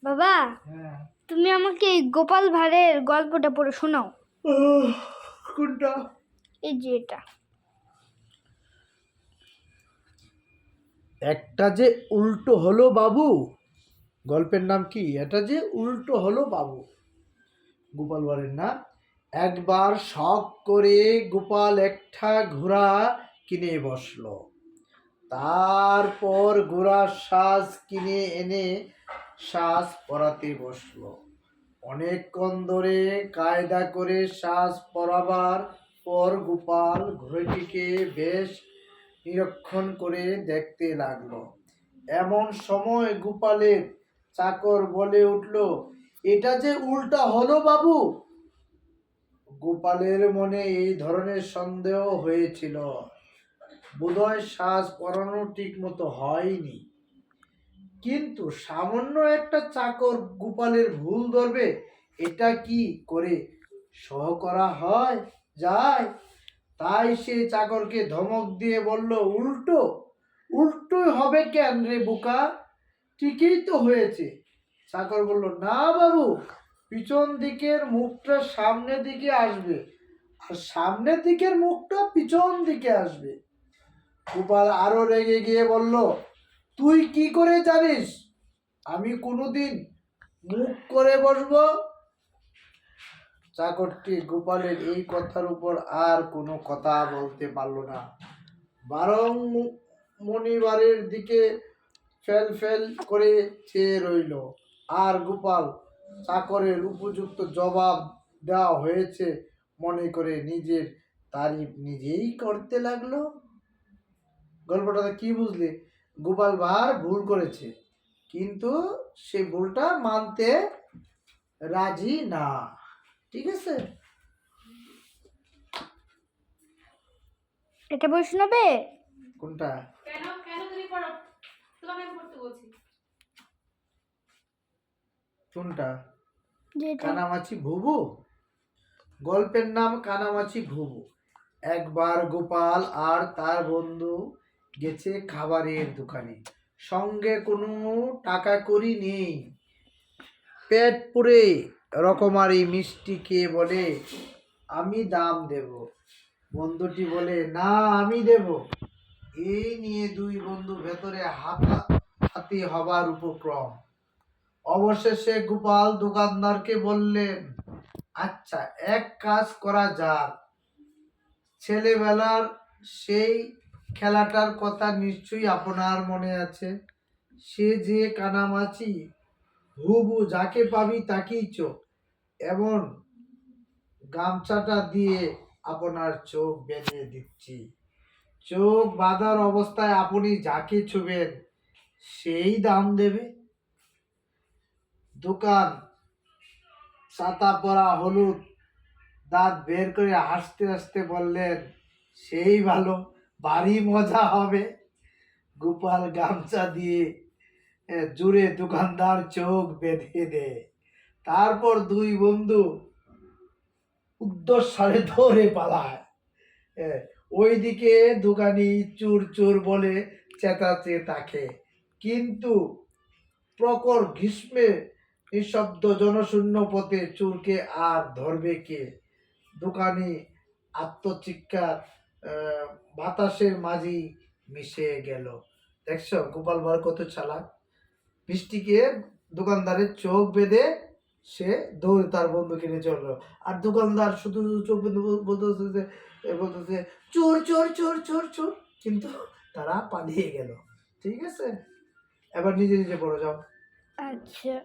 বাবা, হ্যাঁ। তুমি আমাকে এই গোপাল ভাঁড়ের গল্পটা পড়ে শোনাও। কোনটা? এই যে এটা। একটা যে উল্টো হলো বাবু, গল্পের নাম কি? এটা যে উল্টো হলো বাবু, গোপাল ভাঁড়ের না। একবার শখ করে গোপাল একটা ঘোড়া কিনে বসলো। তারপর ঘোড়ার সাজ কিনে এনে সাজ পরাতে বসলো। অনেকক্ষণ ধরে কায়দা করে সাজ পরাবার পর গোপাল ঘোড়াটিকে বেশ নিরীক্ষণ করে দেখতে লাগলো। এমন সময় গোপালের চাকর বলে উঠল, এটা যে উল্টা হলো বাবু। গোপালের মনে এই ধরনের সন্দেহ হয়েছিল, বোধহয় সাজ পরানো ঠিক মতো হয়নি। কিন্তু সামান্য একটা চাকর গোপালের ভুল ধরবে, এটা কি করে সহ করা হয় যায়? তাই সে চাকরকে ধমক দিয়ে বলল, উল্টো উল্টো হবে কেন রে বোকা, ঠিকই তো হয়েছে। চাকর বলল, না বাবু, পিছন দিকের মুখটা সামনের দিকে আসবে আর সামনের দিকের মুখটা পিছন দিকে আসবে। গোপাল আরো রেগে গিয়ে বলল, তুই কি করে জানিস আমি কোনোদিন মুখ করে বসবো? চাকরটি গোপালের এই কথার উপর আর কোনো কথা বলতে পারল না, বরং মণিবারের দিকে ফেল ফেল করে চেয়ে রইল। আর গোপাল চাকরের উপযুক্ত জবাব দেওয়া হয়েছে মনে করে নিজের তারিফ নিজেই করতে লাগলো। গল্পটাতে কি বুঝলে? গোপাল ভাঁড় ভুল করেছে, কিন্তু সে ভুলটা মানতে রাজি না। ঠিক আছে? এটা বই শোনাবে? কোনটা? কেন কেন তুমি পড়ো? তোমাকে আমি পড়তে বলছি। কোনটা? যেটা। কানামাছি ভুবু। গল্পের নাম কানামাছি ভুবু। একবার গোপাল আর তার বন্ধু গেছে খাবারের দোকানে। সঙ্গে কোনো টাকা কড়ি নেই। পেট পুরে রকমারি মিষ্টি খেয়ে বলে, আমি দাম দেব। বন্ধুটি বলে, না আমি দেব। এই নিয়ে দুই বন্ধু ভেতরে হাতাহাতি হবার উপক্রম। অবশেষে গোপাল দোকানদারকে বললেন, আচ্ছা এক কাজ করা যাক, ছেলেবেলার সেই খেলাটার কথা নিশ্চয়ই আপনার মনে আছে। সে যে কানামাছি হুবু, যাকে পাবি তাকেই চোখ, এমন গামছাটা দিয়ে আপনার চোখ বেঁধে দিচ্ছি। চোখ বাঁধার অবস্থায় আপনি যাকে ছুবেন সেই দাম দেবে। দোকান ছাতা পরা হলুদ দাঁত বের করে হাসতে হাসতে বললেন, সেই ভালো, ভারী মজা হবে। গোপাল গামছা দিয়ে জুড়ে দোকানদার চোখ বেঁধে দেয়। তারপর দুই বন্ধু উদ্দস্বরে ধরে পালায়। ওইদিকে দোকানি চুর চুর বলে চেঁচাতে থাকে, কিন্তু প্রখর গ্রীষ্মে নিঃশব্দ জনশূন্য পথে চোরকে আর ধরবে কে? দোকানি আত্মচিৎকার বাতাসের মাঝেই মিশে গেল। দেখছো গোপাল ভাঁড় কত চালাক। বৃষ্টিকে দোকানদারের চোখ বেঁধে সে দৌড়ে তার বন্ধুকে নিয়ে চললো। আর দোকানদার শুধু চোখ বেঁধে বলতেছে চোর চোর চোর চোর চোর, কিন্তু তারা পালিয়ে গেল। ঠিক আছে, এবার নিজে নিজে পড়ে যাও। আচ্ছা।